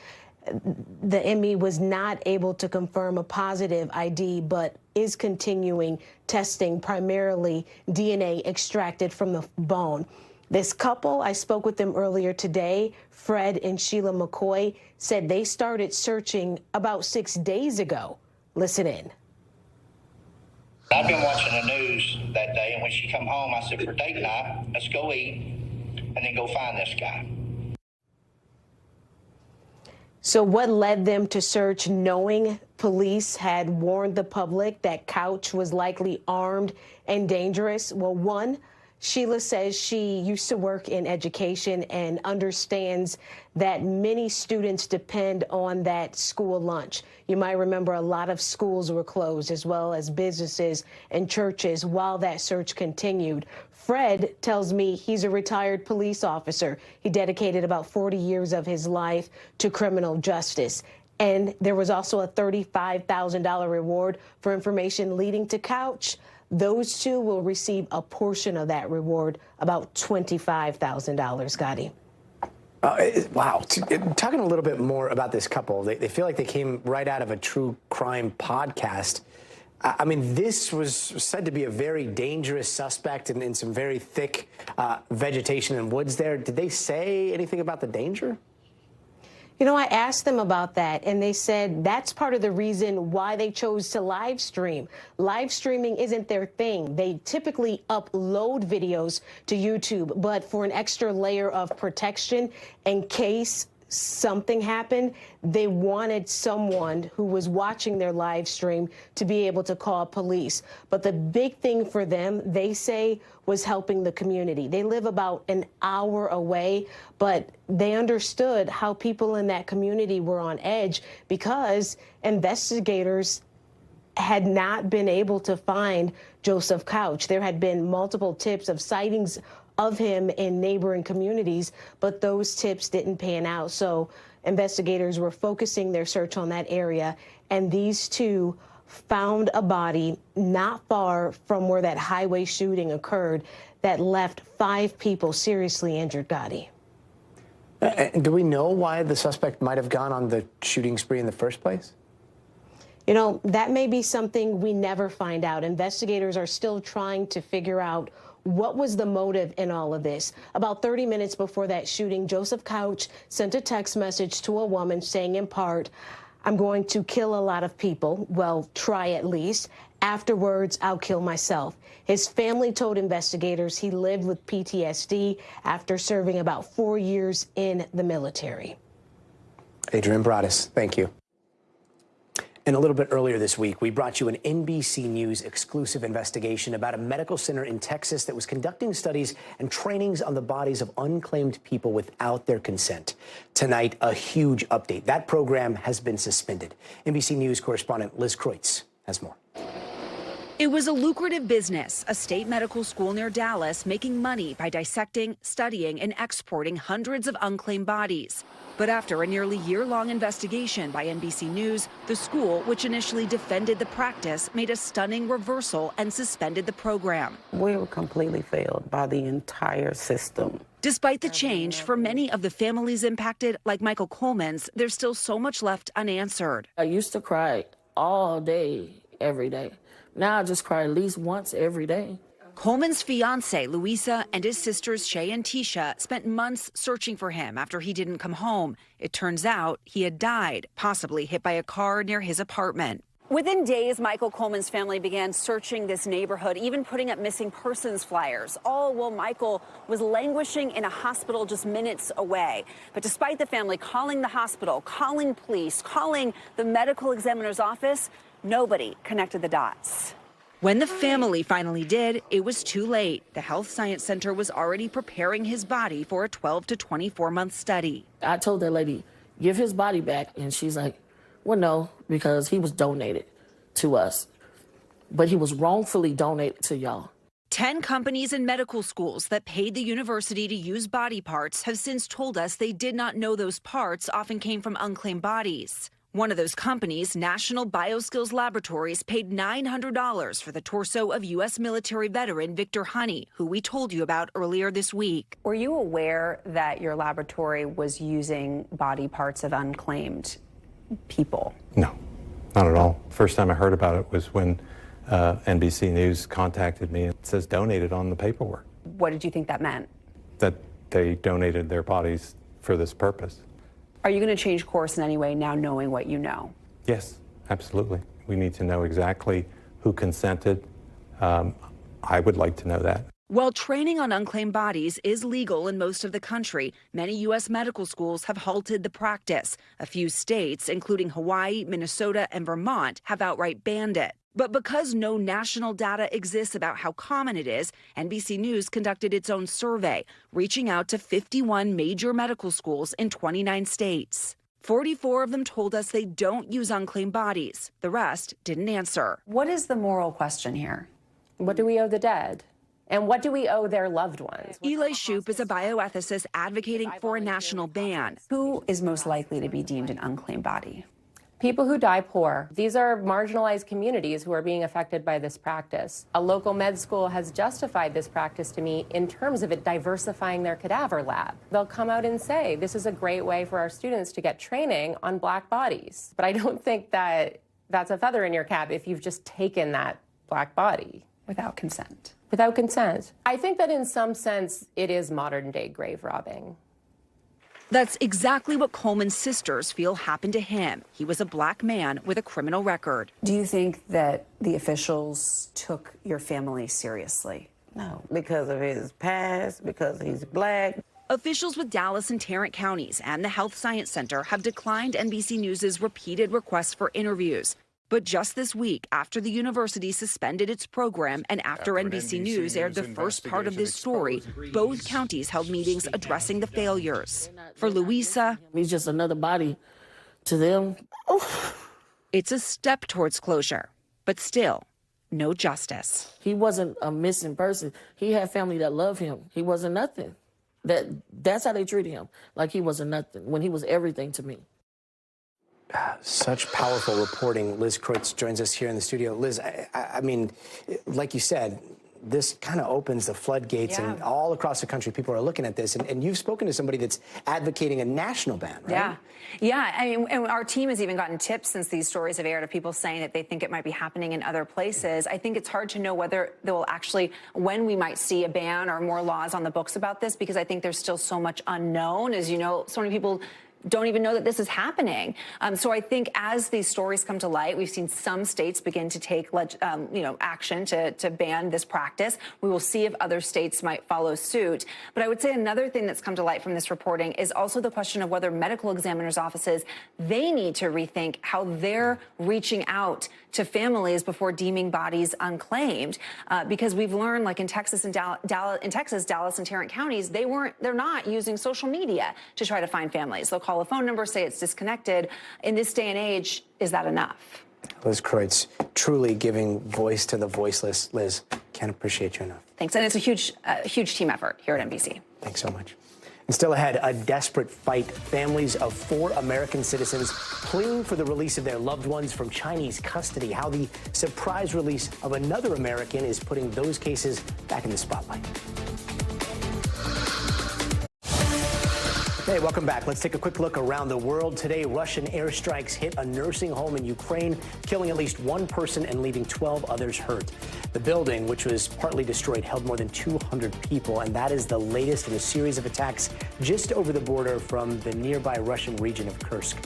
the ME was not able to confirm a positive ID, but is continuing testing, primarily DNA extracted from the bone. This couple, I spoke with them earlier today, Fred and Sheila McCoy, said they started searching about 6 days ago. Listen in. I've been watching the news that day, and when she come home, I said, for date night, let's go eat and then go find this guy. So what led them to search, knowing police had warned the public that Couch was likely armed and dangerous? Well, one, Sheila says she used to work in education and understands that many students depend on that school lunch. You might remember a lot of schools were closed, as well as businesses and churches, while that search continued. Fred tells me he's a retired police officer. He dedicated about 40 years of his life to criminal justice. And there was also a $35,000 reward for information leading to Couch. Those two will receive a portion of that reward, about $25,000, Gadi. Wow. Talking a little bit more about this couple, they feel like they came right out of a true crime podcast. I mean, this was said to be a very dangerous suspect in some very thick vegetation and woods there. Did they say anything about the danger? You know, I asked them about that, and they said that's part of the reason why they chose to live stream. Live streaming isn't their thing. They typically upload videos to YouTube, but for an extra layer of protection in case something happened, they wanted someone who was watching their live stream to be able to call police. But the big thing for them, they say, was helping the community. They live about an hour away, but they understood how people in that community were on edge because investigators had not been able to find Joseph Couch. There had been multiple tips of sightings of him in neighboring communities, but those tips didn't pan out. So investigators were focusing their search on that area, and these two found a body not far from where that highway shooting occurred that left 5 people seriously injured, Gadi. Do we know why the suspect might have gone on the shooting spree in the first place? You know, that may be something we never find out. Investigators are still trying to figure out what was the motive in all of this. About 30 minutes before that shooting, Joseph Couch sent a text message to a woman saying, in part, I'm going to kill a lot of people. Well, try at least. Afterwards, I'll kill myself. His family told investigators he lived with PTSD after serving about 4 years in the military. Adrian Broadus, thank you. And a little bit earlier this week, we brought you an NBC News exclusive investigation about a medical center in Texas that was conducting studies and trainings on the bodies of unclaimed people without their consent. Tonight, a huge update. That program has been suspended. NBC News correspondent Liz Kreutz has more. It was a lucrative business, a state medical school near Dallas making money by dissecting, studying, and exporting hundreds of unclaimed bodies. But after a nearly year-long investigation by NBC News, the school, which initially defended the practice, made a stunning reversal and suspended the program. We were completely failed by the entire system. Despite the change, for many of the families impacted, like Michael Coleman's, there's still so much left unanswered. I used to cry all day, every day. Now I just cry at least once every day. Coleman's fiancée, Louisa, and his sisters, Shay and Tisha, spent months searching for him after he didn't come home. It turns out he had died, possibly hit by a car near his apartment. Within days, Michael Coleman's family began searching this neighborhood, even putting up missing persons flyers, all while Michael was languishing in a hospital just minutes away. But despite the family calling the hospital, calling police, calling the medical examiner's office, nobody connected the dots. When the family finally did, it was too late. The Health Science Center was already preparing his body for a 12 to 24-month study. I told that lady, give his body back. And she's like, well, no, because he was donated to us. But he was wrongfully donated to y'all. 10 companies and medical schools that paid the university to use body parts have since told us they did not know those parts often came from unclaimed bodies. One of those companies, National Bioskills Laboratories, paid $900 for the torso of U.S. military veteran Victor Honey, who we told you about earlier this week. Were you aware that your laboratory was using body parts of unclaimed people? No, not at all. First time I heard about it was when NBC News contacted me. It says donated on the paperwork. What did you think that meant? That they donated their bodies for this purpose. Are you going to change course in any way now knowing what you know? Yes, absolutely. We need to know exactly who consented. I would like to know that. While training on unclaimed bodies is legal in most of the country, many U.S. medical schools have halted the practice. A few states, including Hawaii, Minnesota, and Vermont, have outright banned it. But because no national data exists about how common it is, NBC News conducted its own survey, reaching out to 51 major medical schools in 29 states. 44 of them told us they don't use unclaimed bodies. The rest didn't answer. What is the moral question here? What do we owe the dead? And what do we owe their loved ones? Eli Shoup is a bioethicist advocating for a national ban. Who is most likely to be deemed an unclaimed body? People who die poor. These are marginalized communities who are being affected by this practice. A local med school has justified this practice to me in terms of it diversifying their cadaver lab. They'll come out and say, this is a great way for our students to get training on black bodies. But I don't think that that's a feather in your cap if you've just taken that black body. Without consent. Without consent. I think that in some sense, it is modern day grave robbing. That's exactly what Coleman's sisters feel happened to him. He was a black man with a criminal record. Do you think that the officials took your family seriously? No, because of his past, because he's black. Officials with Dallas and Tarrant counties and the Health Science Center have declined NBC News' repeated requests for interviews. But just this week, after the university suspended its program and after NBC News aired the first part of this story, both counties held meetings addressing the failures. For Louisa, he's just another body to them. It's a step towards closure, but still, no justice. He wasn't a missing person. He had family that loved him. He wasn't nothing. That's how they treated him, like he wasn't nothing, when he was everything to me. Such powerful reporting. Liz Kreutz joins us here in the studio. Liz, I mean, like you said, this kind of opens the floodgates, and all across the country, people are looking at this. And you've spoken to somebody that's advocating a national ban, right? Yeah. I mean, and our team has even gotten tips since these stories have aired of people saying that they think it might be happening in other places. I think it's hard to know whether there will actually, when we might see a ban or more laws on the books about this, because I think there's still so much unknown. As you know, so many people don't even know that this is happening. So I think as these stories come to light, we've seen some states begin to take action to ban this practice. We will see if other states might follow suit. But I would say another thing that's come to light from this reporting is also the question of whether medical examiners' offices, they need to rethink how they're reaching out to families before deeming bodies unclaimed. Because we've learned, like in Texas and Dallas and Tarrant counties, they're not using social media to try to find families. They'll call a phone number, say it's disconnected. In this day and age, is that enough? Liz Kreutz, truly giving voice to the voiceless. Liz, can't appreciate you enough. Thanks, and it's a huge team effort here at NBC. Thanks so much. And still ahead, a desperate fight. Families of 4 American citizens pleading for the release of their loved ones from Chinese custody. How the surprise release of another American is putting those cases back in the spotlight. Hey, welcome back. Let's take a quick look around the world. Today, Russian airstrikes hit a nursing home in Ukraine, killing at least one person and leaving 12 others hurt. The building, which was partly destroyed, held more than 200 people, and that is the latest in a series of attacks just over the border from the nearby Russian region of Kursk.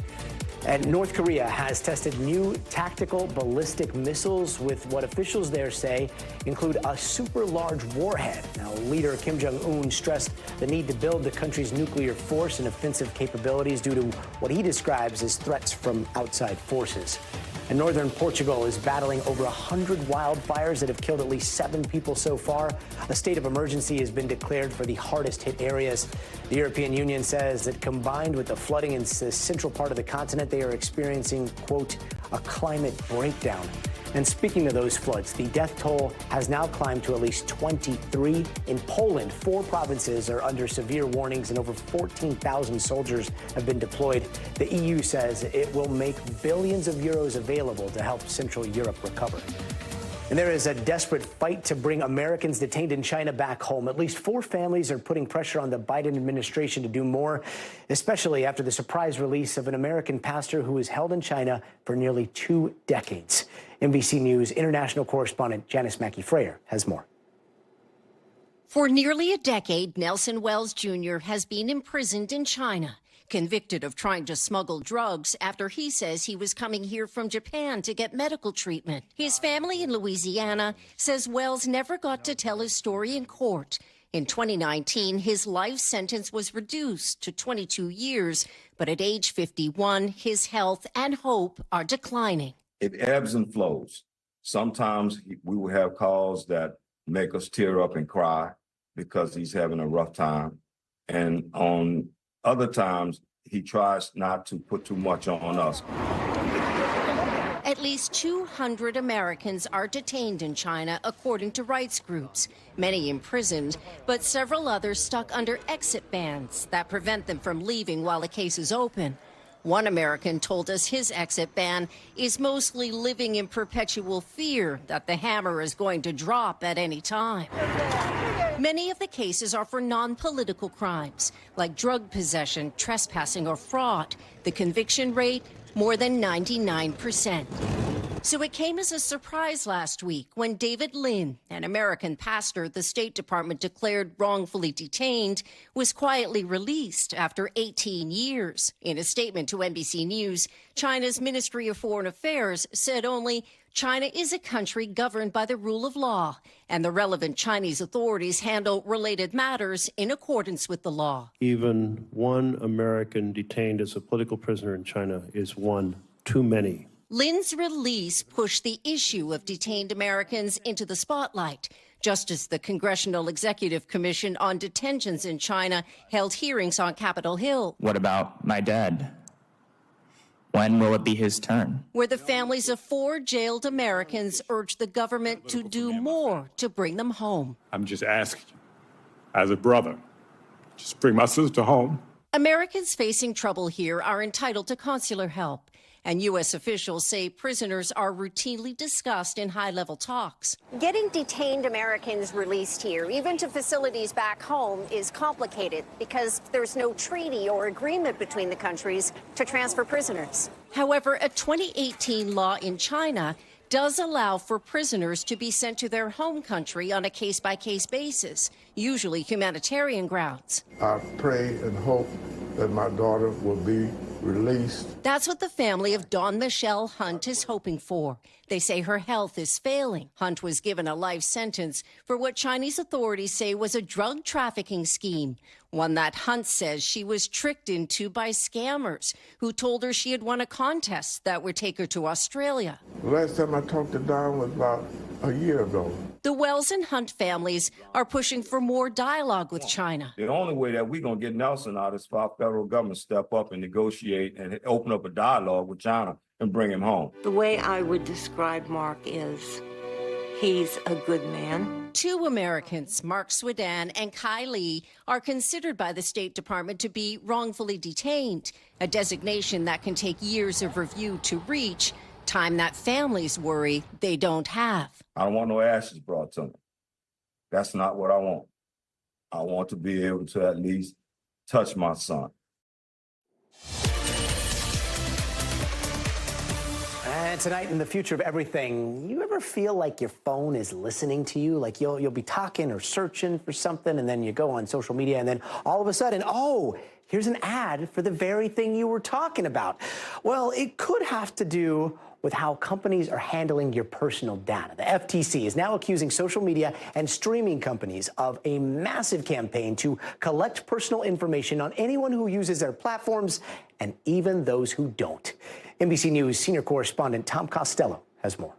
And North Korea has tested new tactical ballistic missiles with what officials there say include a super large warhead. Now, leader Kim Jong-un stressed the need to build the country's nuclear force and offensive capabilities due to what he describes as threats from outside forces. And northern Portugal is battling over 100 wildfires that have killed at least 7 people so far. A state of emergency has been declared for the hardest hit areas. The European Union says that combined with the flooding in the central part of the continent, they are experiencing, quote, a climate breakdown. And speaking of those floods, the death toll has now climbed to at least 23. In Poland, 4 provinces are under severe warnings and over 14,000 soldiers have been deployed. The EU says it will make billions of euros available to help Central Europe recover. And there is a desperate fight to bring Americans detained in China back home. At least 4 families are putting pressure on the Biden administration to do more, especially after the surprise release of an American pastor who was held in China for nearly 2 decades. NBC News international correspondent Janice Mackey-Frayer has more. For nearly a decade, Nelson Wells Jr. has been imprisoned in China, convicted of trying to smuggle drugs after he says he was coming here from Japan to get medical treatment. His family in Louisiana says Wells never got to tell his story in court. In 2019, his life sentence was reduced to 22 years, but at age 51, his health and hope are declining. It ebbs and flows. Sometimes we will have calls that make us tear up and cry because he's having a rough time. And on other times, he tries not to put too much on us. At least 200 Americans are detained in China, according to rights groups, many imprisoned, but several others stuck under exit bans that prevent them from leaving while the case is open. One American told us his exit ban is mostly living in perpetual fear that the hammer is going to drop at any time. Many of the cases are for non-political crimes, like drug possession, trespassing, or fraud. The conviction rate, more than 99%. So it came as a surprise last week when David Lin, an American pastor the State Department declared wrongfully detained, was quietly released after 18 years. In a statement to NBC News, China's Ministry of Foreign Affairs said only China is a country governed by the rule of law, and the relevant Chinese authorities handle related matters in accordance with the law. Even one American detained as a political prisoner in China is one too many. Lin's release pushed the issue of detained Americans into the spotlight, just as the Congressional Executive Commission on Detentions in China held hearings on Capitol Hill. What about my dad? When will it be his turn? Where the families of 4 jailed Americans urged the government to do more to bring them home. I'm just asking you, as a brother, just bring my sister home. Americans facing trouble here are entitled to consular help. And U.S. officials say prisoners are routinely discussed in high-level talks. Getting detained Americans released here, even to facilities back home, is complicated because there's no treaty or agreement between the countries to transfer prisoners. However, a 2018 law in China does allow for prisoners to be sent to their home country on a case-by-case basis, usually humanitarian grounds. I pray and hope that my daughter will be released. That's what the family of Dawn Michelle Hunt is hoping for. They say her health is failing. Hunt was given a life sentence for what Chinese authorities say was a drug trafficking scheme, one that Hunt says she was tricked into by scammers who told her she had won a contest that would take her to Australia. The last time I talked to Dawn was about a year ago. The Wells and Hunt families are pushing for more dialogue with China. The only way that we're going to get Nelson out is for our federal government to step up and negotiate and open up a dialogue with China and bring him home. The way I would describe Mark is he's a good man. 2 Americans, Mark Swedan and Kai Lee, are considered by the State Department to be wrongfully detained, a designation that can take years of review to reach, time that families worry they don't have. I don't want no ashes brought to me. That's not what I want. I want to be able to at least touch my son. And tonight in the future of everything, you ever feel like your phone is listening to you? Like you'll be talking or searching for something, and then you go on social media, and then all of a sudden, oh, here's an ad for the very thing you were talking about. Well, it could have to do with how companies are handling your personal data. The FTC is now accusing social media and streaming companies of a massive campaign to collect personal information on anyone who uses their platforms and even those who don't. NBC News senior correspondent Tom Costello has more.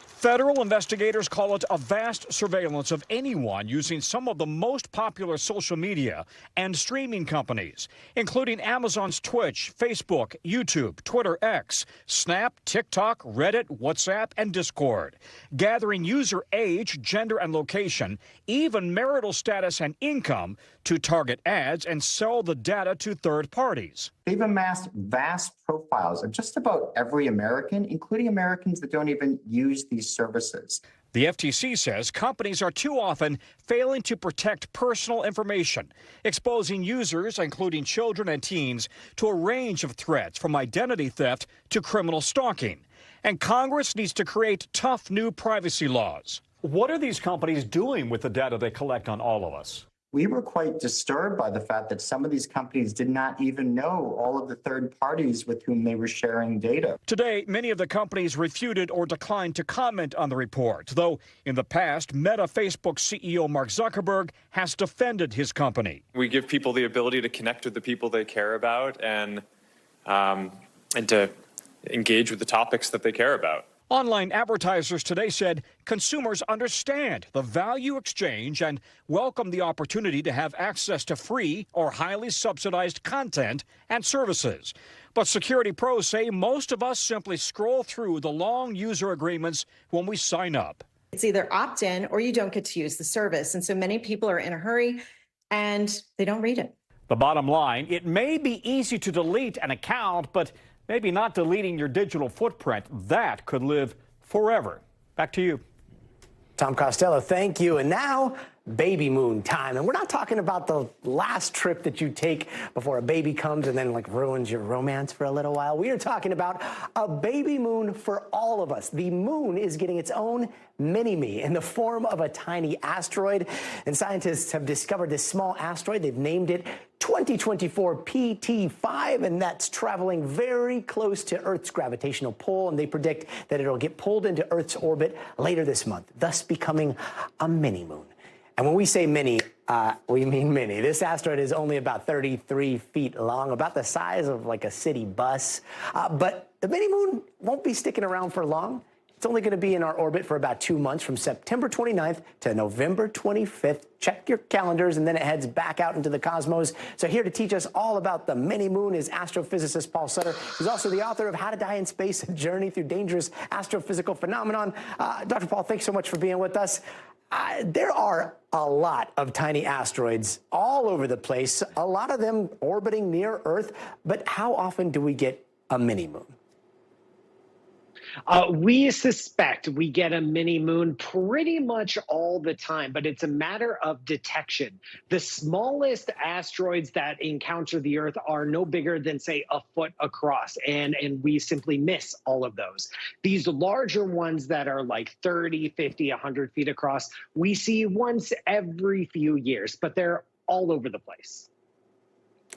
Federal investigators call it a vast surveillance of anyone using some of the most popular social media and streaming companies, including Amazon's Twitch, Facebook, YouTube, Twitter X, Snap, TikTok, Reddit, WhatsApp, and Discord, gathering user age, gender, and location, even marital status and income to target ads and sell the data to third parties. They've amassed vast profiles of just about every American, including Americans that don't even use these services. The FTC says companies are too often failing to protect personal information, exposing users, including children and teens, to a range of threats from identity theft to criminal stalking. And Congress needs to create tough new privacy laws. What are these companies doing with the data they collect on all of us? We were quite disturbed by the fact that some of these companies did not even know all of the third parties with whom they were sharing data. Today, many of the companies refuted or declined to comment on the report, though in the past, Meta Facebook CEO Mark Zuckerberg has defended his company. We give people the ability to connect with the people they care about and to engage with the topics that they care about. Online advertisers today said consumers understand the value exchange and welcome the opportunity to have access to free or highly subsidized content and services. But security pros say most of us simply scroll through the long user agreements when we sign up. It's either opt in or you don't get to use the service. And so many people are in a hurry and they don't read it. The bottom line, it may be easy to delete an account, but maybe not deleting your digital footprint. That could live forever. Back to you. Tom Costello, thank you. And now, baby moon time. And we're not talking about the last trip that you take before a baby comes and then ruins your romance for a little while. We are talking about a baby moon for all of us. The moon is getting its own mini-me in the form of a tiny asteroid. And scientists have discovered this small asteroid. They've named it 2024 PT5, and that's traveling very close to Earth's gravitational pull, and they predict that it'll get pulled into Earth's orbit later this month, thus becoming a mini-moon. And when we say mini, we mean mini. This asteroid is only about 33 feet long, about the size of a city bus. But the mini-moon won't be sticking around for long. It's only going to be in our orbit for about 2 months, from September 29th to November 25th. Check your calendars, and then it heads back out into the cosmos. So here to teach us all about the mini-moon is astrophysicist Paul Sutter, who's also the author of How to Die in Space, A Journey Through Dangerous Astrophysical Phenomenon. Dr. Paul, thanks so much for being with us. There are a lot of tiny asteroids all over the place, a lot of them orbiting near Earth. But how often do we get a mini-moon? We suspect we get a mini moon pretty much all the time, but it's a matter of detection. The smallest asteroids that encounter the Earth are no bigger than, say, a foot across, and we simply miss all of those. These larger ones that are 30, 50, 100 feet across, we see once every few years, but they're all over the place.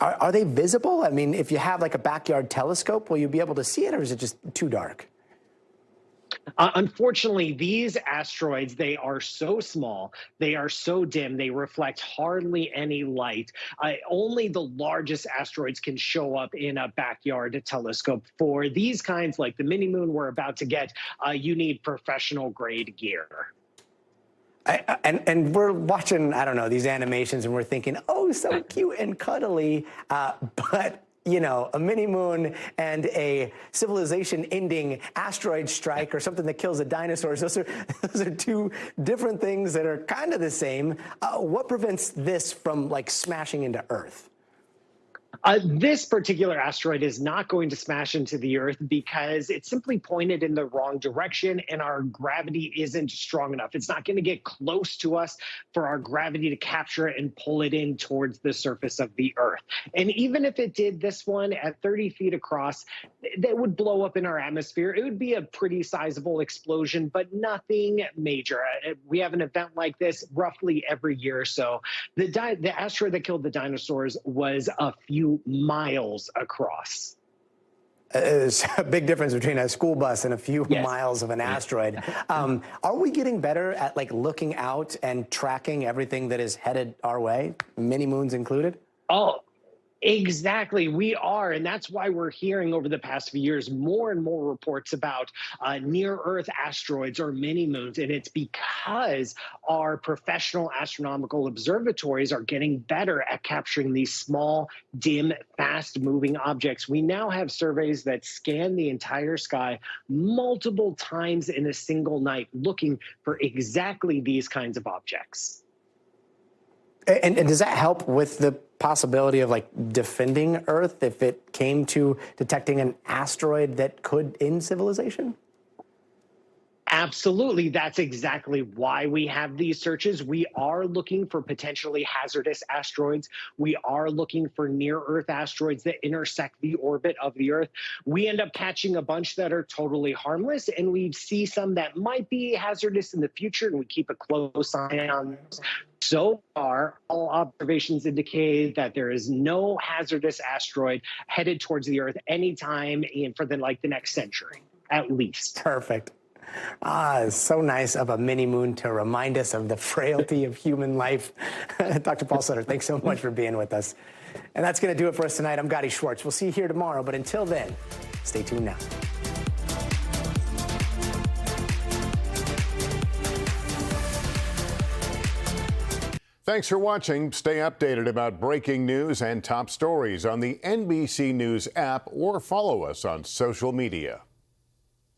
Are they visible? I mean, if you have a backyard telescope, will you be able to see it, or is it just too dark? Unfortunately, these asteroids, they are so small, they are so dim, they reflect hardly any light. Only the largest asteroids can show up in a backyard telescope. For these kinds, like the mini-moon we're about to get, you need professional-grade gear. And we're watching, I don't know, these animations, and we're thinking, oh, so cute and cuddly, but a mini-moon and a civilization-ending asteroid strike or something that kills the dinosaurs, those are two different things that are kind of the same. What prevents this from, smashing into Earth? This particular asteroid is not going to smash into the Earth because it's simply pointed in the wrong direction and our gravity isn't strong enough. It's not going to get close to us for our gravity to capture it and pull it in towards the surface of the Earth. And even if it did, this one at 30 feet across, that would blow up in our atmosphere. It would be a pretty sizable explosion, but nothing major. We have an event like this roughly every year or so. The asteroid that killed the dinosaurs was a few miles across. There's a big difference between a school bus and a few miles of an asteroid. Are we getting better at looking out and tracking everything that is headed our way, mini moons included? Oh, exactly. We are. And that's why we're hearing over the past few years more and more reports about near-Earth asteroids or mini-moons. And it's because our professional astronomical observatories are getting better at capturing these small, dim, fast-moving objects. We now have surveys that scan the entire sky multiple times in a single night, looking for exactly these kinds of objects. And does that help with the possibility of defending Earth if it came to detecting an asteroid that could end civilization? Absolutely. That's exactly why we have these searches. We are looking for potentially hazardous asteroids. We are looking for near-Earth asteroids that intersect the orbit of the Earth. We end up catching a bunch that are totally harmless, and we see some that might be hazardous in the future, and we keep a close eye on those. So far, all observations indicate that there is no hazardous asteroid headed towards the Earth anytime for the next century, at least. Perfect. It's so nice of a mini moon to remind us of the frailty of human life. Dr. Paul Sutter, thanks so much for being with us. And that's going to do it for us tonight. I'm Gadi Schwartz. We'll see you here tomorrow. But until then, stay tuned now. Thanks for watching. Stay updated about breaking news and top stories on the NBC News app or follow us on social media.